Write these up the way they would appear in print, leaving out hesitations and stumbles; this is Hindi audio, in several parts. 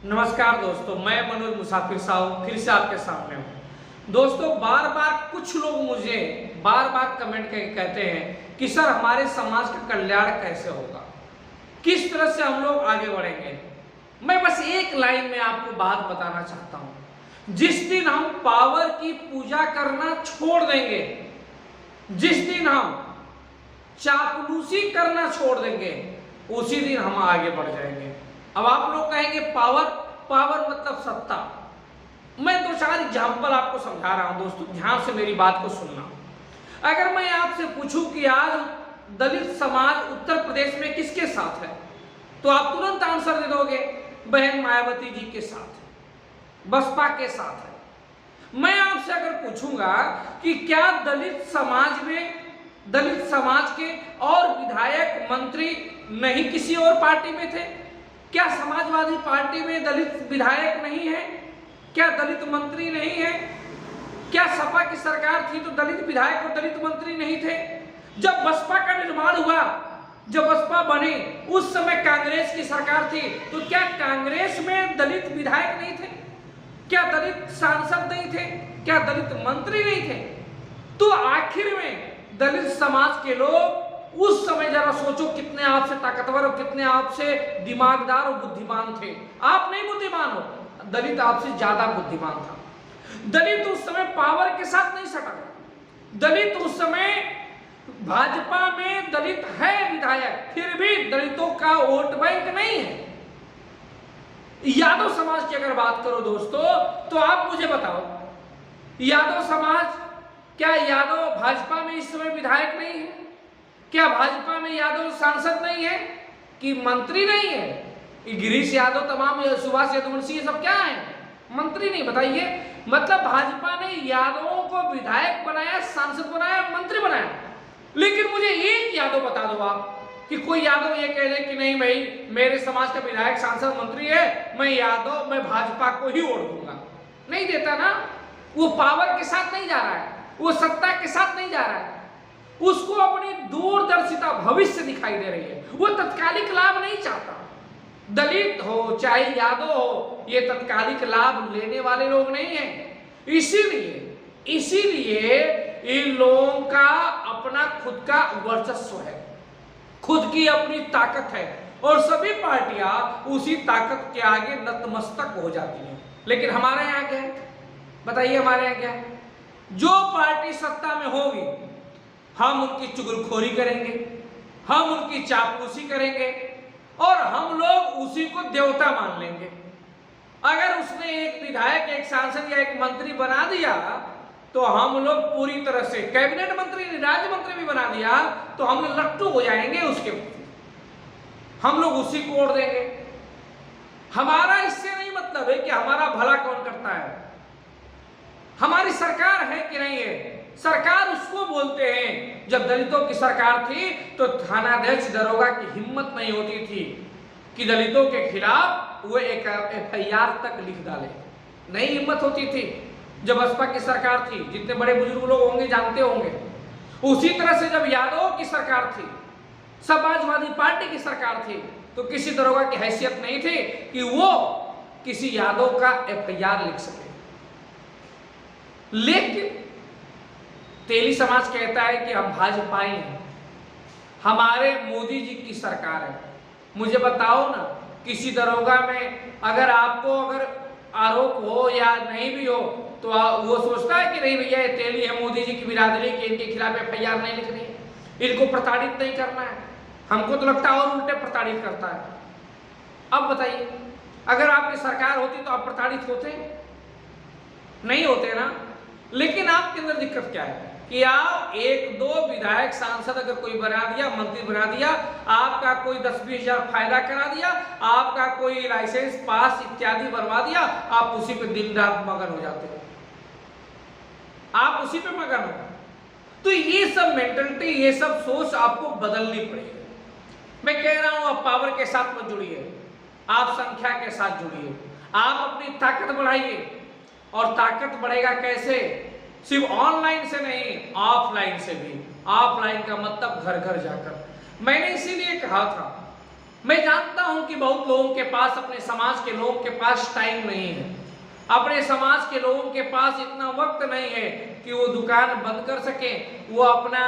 नमस्कार दोस्तों, मैं मनोज मुसाफिर साहू फिर से आपके सामने हूँ। दोस्तों, बार बार कुछ लोग मुझे बार बार कमेंट करके कहते हैं कि सर हमारे समाज का कल्याण कैसे होगा, किस तरह से हम लोग आगे बढ़ेंगे। मैं बस एक लाइन में आपको बात बताना चाहता हूँ। जिस दिन हम पावर की पूजा करना छोड़ देंगे, जिस दिन हम चापलूसी करना छोड़ देंगे, उसी दिन हम आगे बढ़ जाएंगे। अब आप लोग कहेंगे पावर पावर मतलब सत्ता। मैं दो चार एग्जाम्पल आपको समझा रहा हूं दोस्तों, ध्यान से मेरी बात को सुनना। अगर मैं आपसे पूछूं कि आज दलित समाज उत्तर प्रदेश में किसके साथ है, तो आप तुरंत आंसर दे दोगे बहन मायावती जी के साथ है, बसपा के साथ है। मैं आपसे अगर पूछूंगा कि क्या दलित समाज के और विधायक मंत्री नहीं किसी और पार्टी में थे? क्या समाजवादी पार्टी में दलित विधायक नहीं है? क्या दलित मंत्री नहीं है? क्या सपा की सरकार थी तो दलित विधायक और दलित मंत्री नहीं थे? जब बसपा का निर्माण हुआ, जब बसपा बनी, उस समय कांग्रेस की सरकार थी, तो क्या कांग्रेस में दलित विधायक नहीं थे? क्या दलित सांसद नहीं थे? क्या दलित मंत्री नहीं थे? तो आखिर में दलित समाज के लोग उस समय जरा सोचो कितने आपसे ताकतवर और कितने आपसे दिमागदार और बुद्धिमान थे। आप नहीं बुद्धिमान हो, दलित आपसे ज्यादा बुद्धिमान था। दलित उस समय पावर के साथ नहीं सटा। दलित उस समय भाजपा में दलित है विधायक, फिर भी दलितों का वोट बैंक नहीं है। यादव समाज की अगर बात करो दोस्तों, तो आप मुझे बताओ, यादव समाज, क्या यादव भाजपा में इस समय विधायक नहीं है? क्या भाजपा में यादव सांसद नहीं है कि मंत्री नहीं है? गिरीश यादव, तमाम सुभाष यदुवंशी, ये सब क्या है? मंत्री नहीं। बताइए, मतलब भाजपा ने यादवों को विधायक बनाया, सांसद बनाया, मंत्री बनाया। लेकिन मुझे एक यादव बता दो आप कि कोई यादव ये कह दे कि नहीं भाई मेरे समाज का विधायक, सांसद, मंत्री है, मैं यादव, मैं भाजपा को ही वोट दूंगा। नहीं देता ना। वो पावर के साथ नहीं जा रहा है, वो सत्ता के साथ नहीं जा रहा है, उसको अपनी दूरदर्शिता भविष्य दिखाई दे रही है। वो तत्कालिक लाभ नहीं चाहता। दलित हो चाहे यादव हो, ये तत्कालिक लाभ लेने वाले लोग नहीं हैं। इसीलिए इन लोगों का अपना खुद का वर्चस्व है, खुद की अपनी ताकत है, और सभी पार्टियां उसी ताकत के आगे नतमस्तक हो जाती हैं। लेकिन हमारे यहाँ क्या है? बताइए, हमारे यहाँ क्या है? जो पार्टी सत्ता में होगी, हम उनकी चुगलखोरी करेंगे, हम उनकी चापलूसी करेंगे, और हम लोग उसी को देवता मान लेंगे। अगर उसने एक विधायक, एक सांसद या एक मंत्री बना दिया, तो हम लोग पूरी तरह से, कैबिनेट मंत्री, राज्य मंत्री भी बना दिया, तो हम लोग लट्टू हो जाएंगे उसके प्रति, हम लोग उसी को वोट देंगे। हमारा इससे नहीं मतलब है कि हमारा भला कौन करता है, हमारी सरकार है कि नहीं है। सरकार उसको बोलते हैं, जब दलितों की सरकार थी तो थानाध्यक्ष, दरोगा की हिम्मत नहीं होती थी कि दलितों के खिलाफ वो एक FIR तक लिख डाले, नहीं हिम्मत होती थी। जब बसपा की सरकार थी, जितने बड़े बुजुर्ग लोग होंगे जानते होंगे। उसी तरह से जब यादव की सरकार थी, समाजवादी पार्टी की सरकार थी, तो किसी दरोगा की हैसियत नहीं थी कि वो किसी यादव का FIR लिख सके। लेकिन तेली समाज कहता है कि हम भाजपाई हैं, हमारे मोदी जी की सरकार है। मुझे बताओ ना, किसी दरोगा में अगर आपको अगर आरोप हो या नहीं भी हो, तो वो सोचता है कि नहीं भैया ये तेली है, मोदी जी की बिरादरी की, इनके खिलाफ FIR नहीं लिखनी है, इनको प्रताड़ित नहीं करना है। हमको तो लगता है और उल्टे प्रताड़ित करता है। अब बताइए, अगर आपकी सरकार होती तो आप प्रताड़ित होते? नहीं होते ना। लेकिन आपके अंदर दिक्कत क्या है कि आप एक दो विधायक, सांसद अगर कोई बना दिया, मंत्री बना दिया, आपका कोई 10-20 हजार फायदा करा दिया, आपका कोई लाइसेंस पास इत्यादि बनवा दिया, आप उसी पे दिन रात मगन हो जाते हो, आप उसी पे मगन हो। तो ये सब मेंटलिटी, ये सब सोच आपको बदलनी पड़ेगी। मैं कह रहा हूं, आप पावर के साथ मत जुड़िए, आप संख्या के साथ जुड़िए, आप अपनी ताकत बढ़ाइए। और ताकत बढ़ेगा कैसे? सिर्फ ऑनलाइन से नहीं, ऑफलाइन से भी। ऑफलाइन का मतलब घर घर जाकर। मैंने इसीलिए कहा था मैं जानता हूं कि बहुत लोगों के पास, अपने समाज के लोगों के पास टाइम नहीं है, अपने समाज के लोगों के पास इतना वक्त नहीं है कि वो दुकान बंद कर सके, वो अपना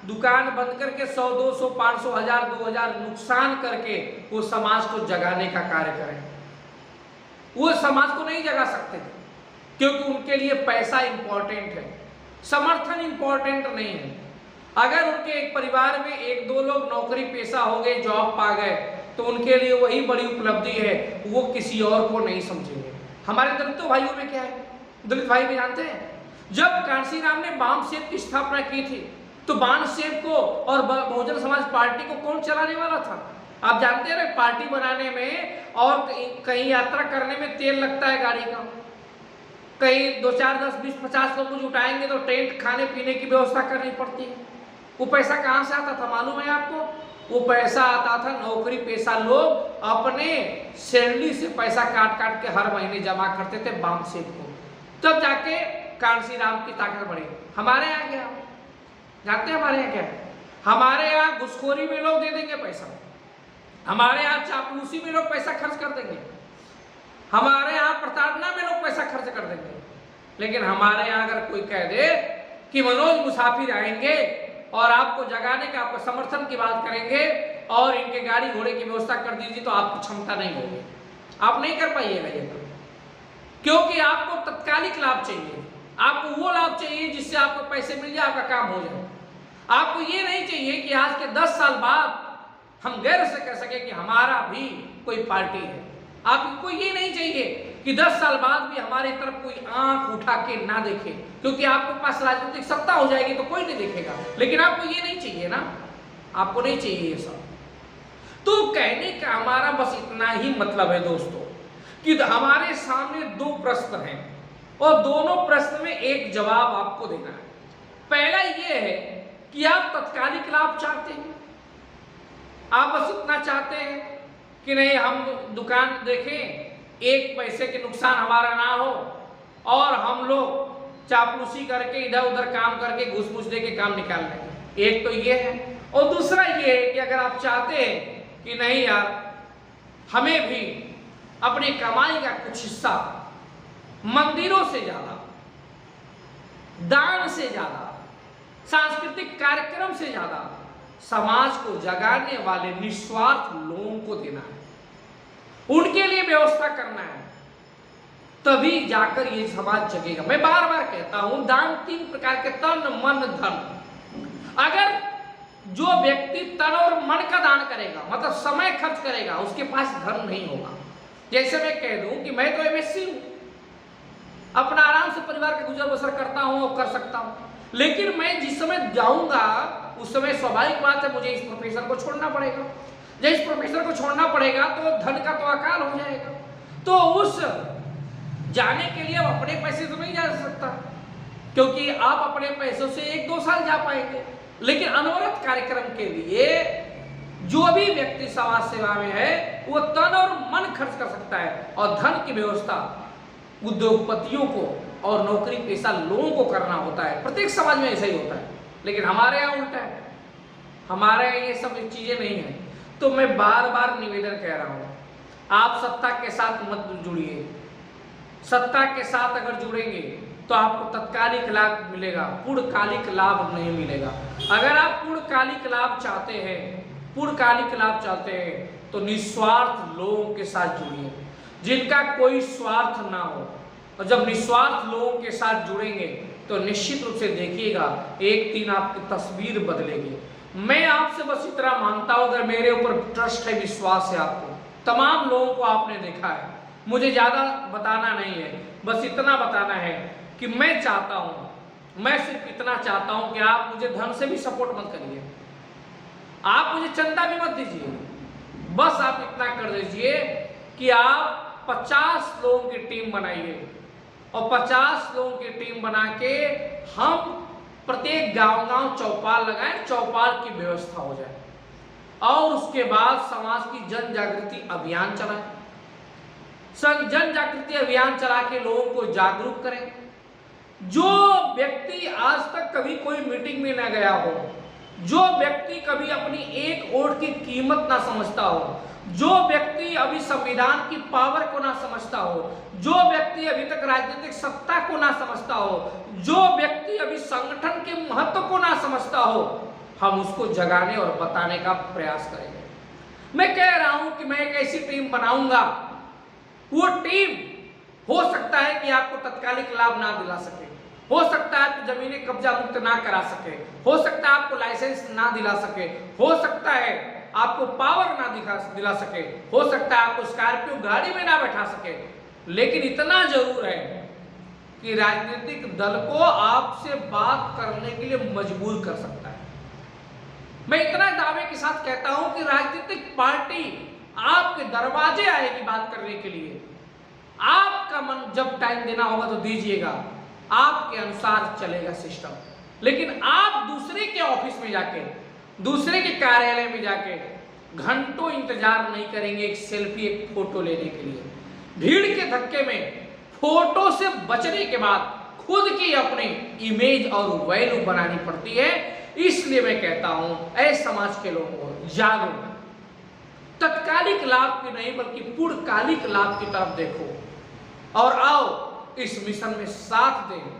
दुकान बंद करके 100, 200, 500, 1000, 2000 नुकसान करके वो समाज को जगाने का कार्य करें। वो समाज को नहीं जगा सकते क्योंकि उनके लिए पैसा इंपॉर्टेंट है, समर्थन इंपॉर्टेंट नहीं है। अगर उनके एक परिवार में 1-2 लोग नौकरी पेशा हो गए, जॉब पा गए, तो उनके लिए वही बड़ी उपलब्धि है, वो किसी और को नहीं समझेंगे। हमारे दलितों भाइयों में क्या है, दलित भाई भी जानते हैं, जब कांशीराम ने बामसेन की स्थापना की थी तो बामसेन को और बहुजन समाज पार्टी को कौन चलाने वाला था? आप जानते हैं ना, पार्टी बनाने में और कहीं यात्रा करने में तेल लगता है गाड़ी का, कहीं 2, 4, 10, 20, 50 लोग जुटाएंगे तो टेंट, खाने पीने की व्यवस्था करनी पड़ती है। वो पैसा कहाँ से आता था मालूम है आपको? वो पैसा आता था नौकरी पेशा लोग अपने सैलरी से पैसा काट काट के हर महीने जमा करते थे बामसेन को, तब जाके कांशीराम की ताकत बढ़ी। हमारे यहाँ क्या जानते हैं? हमारे यहाँ क्या है? हमारे यहाँ घुसखोरी में लोग दे देंगे पैसा, हमारे यहाँ चापलूसी में लोग पैसा खर्च कर देंगे, हमारे यहाँ प्रताड़ना में लोग पैसा खर्च कर देंगे। लेकिन हमारे यहाँ अगर कोई कह दे कि मनोज मुसाफिर आएंगे और आपको जगाने का, आपको समर्थन की बात करेंगे और इनके गाड़ी घोड़े की व्यवस्था कर दीजिए, तो आपकी क्षमता नहीं होगी, आप नहीं कर पाइएगा ये तो, क्योंकि आपको तत्कालिक लाभ चाहिए, आपको वो लाभ चाहिए जिससे आपको पैसे मिल जाए, आपका काम हो जाए। आपको ये नहीं चाहिए कि आज के 10 साल बाद हम गर्व से कह सके कि हमारा भी कोई पार्टी है। आपको ये नहीं चाहिए कि 10 साल बाद भी हमारे तरफ कोई आंख उठा के ना देखे, क्योंकि आपके पास राजनीतिक सत्ता हो जाएगी तो कोई नहीं देखेगा। लेकिन आपको ये नहीं चाहिए ना, आपको नहीं चाहिए ये सब। तो कहने का हमारा बस इतना ही मतलब है दोस्तों कि हमारे सामने 2 प्रश्न हैं और दोनों प्रश्न में एक जवाब आपको देना है। पहला ये है कि आप तत्कालिक लाभ चाहते हैं, आप बस इतना चाहते हैं कि नहीं हम दुकान देखें, 1 पैसे के नुकसान हमारा ना हो और हम लोग चापलूसी करके इधर उधर काम करके घूस घूस दे के काम निकाल लेंगे। एक तो ये है, और दूसरा ये है कि अगर आप चाहते हैं कि नहीं यार, हमें भी अपनी कमाई का कुछ हिस्सा मंदिरों से ज्यादा, दान से ज्यादा, सांस्कृतिक कार्यक्रम से ज्यादा समाज को जगाने वाले निस्वार्थ लोगों को देना है, उनके लिए व्यवस्था करना है, तभी जाकर ये समाज जगेगा। मैं बार बार कहता हूं, दान 3 प्रकार के, तन मन धन। अगर जो व्यक्ति तन और मन का दान करेगा, मतलब समय खर्च करेगा, उसके पास धन नहीं होगा। जैसे मैं कह दूं कि मैं तो एमएससी हूं, अपना आराम से परिवार का गुजर बसर करता हूं और कर सकता हूं, लेकिन मैं जिस समय जाऊंगा उस समय स्वाभाविक बात है मुझे इस प्रोफेशन को छोड़ना पड़ेगा। जब इस प्रोफेशन को छोड़ना पड़ेगा तो धन का तो अकाल हो जाएगा। तो उस जाने के लिए अब अपने पैसे से नहीं जा सकता, क्योंकि आप अपने पैसों से 1-2 साल जा पाएंगे। लेकिन अनवरत कार्यक्रम के लिए जो भी व्यक्ति समाज सेवा में है वो तन और मन खर्च कर सकता है, और धन की व्यवस्था उद्योगपतियों को और नौकरी पेशा लोगों को करना होता है। प्रत्येक समाज में ऐसा ही होता है, लेकिन हमारे यहाँ उल्टा है, हमारे यहाँ ये सब चीजें नहीं है। तो मैं बार बार निवेदन कह रहा हूं, आप सत्ता के साथ मत जुड़िए। सत्ता के साथ अगर जुड़ेंगे तो आपको तत्कालिक लाभ मिलेगा, पूर्णकालिक लाभ नहीं मिलेगा। अगर आप पूर्णकालिक लाभ चाहते हैं, पूर्णकालिक लाभ चाहते हैं तो निस्वार्थ लोगों के साथ जुड़िए, जिनका कोई स्वार्थ ना हो। और जब निस्वार्थ लोगों के साथ जुड़ेंगे तो निश्चित रूप से देखिएगा एक दिन आपकी तस्वीर बदलेगी। मैं आपसे बस इतना मांगता हूं, अगर मेरे ऊपर ट्रस्ट है, विश्वास है आपको, तमाम लोगों को आपने देखा है, मुझे ज्यादा बताना नहीं है, बस इतना बताना है कि मैं चाहता हूं, मैं सिर्फ इतना चाहता हूं कि आप मुझे धन से भी सपोर्ट मत करिए, आप मुझे चंदा भी मत दीजिए, बस आप इतना कर दीजिए कि आप 50 लोगों की टीम बनाइए और 50 लोगों की टीम बना के हम प्रत्येक गांव-गांव चौपाल लगाएं, चौपाल की व्यवस्था हो जाए, और उसके बाद समाज की जन जागृति अभियान चलाएं, जन जागृति अभियान चला के लोगों को जागरूक करें। जो व्यक्ति आज तक कभी कोई मीटिंग में न गया हो, जो व्यक्ति कभी अपनी 1 वोट की कीमत ना समझता हो, जो व्यक्ति अभी संविधान की पावर को ना समझता हो, जो व्यक्ति अभी तक राजनीतिक सत्ता को ना समझता हो, जो व्यक्ति अभी संगठन के महत्व को ना समझता हो, हम उसको जगाने और बताने का प्रयास करेंगे। मैं कह रहा हूं कि मैं एक ऐसी टीम बनाऊंगा, वो टीम हो सकता है कि आपको तत्कालिक लाभ ना दिला सके, हो सकता है आपको जमीनें कब्जा मुक्त ना करा सके, हो सकता है आपको लाइसेंस ना दिला सके, हो सकता है आपको पावर ना दिला सके, हो सकता है आपको स्कॉर्पियो गाड़ी में ना बैठा सके, लेकिन इतना जरूर है कि राजनीतिक दल को आपसे बात करने के लिए मजबूर कर सकता है। मैं इतना दावे के साथ कहता हूं कि राजनीतिक पार्टी आपके दरवाजे आएगी बात करने के लिए। आपका मन जब टाइम देना होगा तो दीजिएगा, आपके अनुसार चलेगा सिस्टम। लेकिन आप दूसरे के ऑफिस में जाके, दूसरे के कार्यालय में जाके घंटों इंतजार नहीं करेंगे एक सेल्फी, एक फोटो लेने के लिए। भीड़ के धक्के में फोटो से बचने के बाद खुद की अपनी इमेज और वैल्यू बनानी पड़ती है। इसलिए मैं कहता हूं, ऐ समाज के लोगों जागो, तत्कालिक लाभ की नहीं बल्कि पूर्णकालिक लाभ की तरफ देखो और आओ इस मिशन में साथ दें।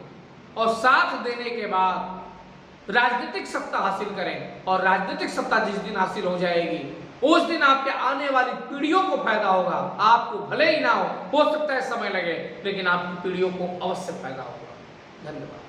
और साथ देने के बाद राजनीतिक सत्ता हासिल करें, और राजनीतिक सत्ता जिस दिन हासिल हो जाएगी उस दिन आपके आने वाली पीढ़ियों को फायदा होगा। आपको भले ही ना हो सकता है समय लगे, लेकिन आपकी पीढ़ियों को अवश्य फायदा होगा। धन्यवाद।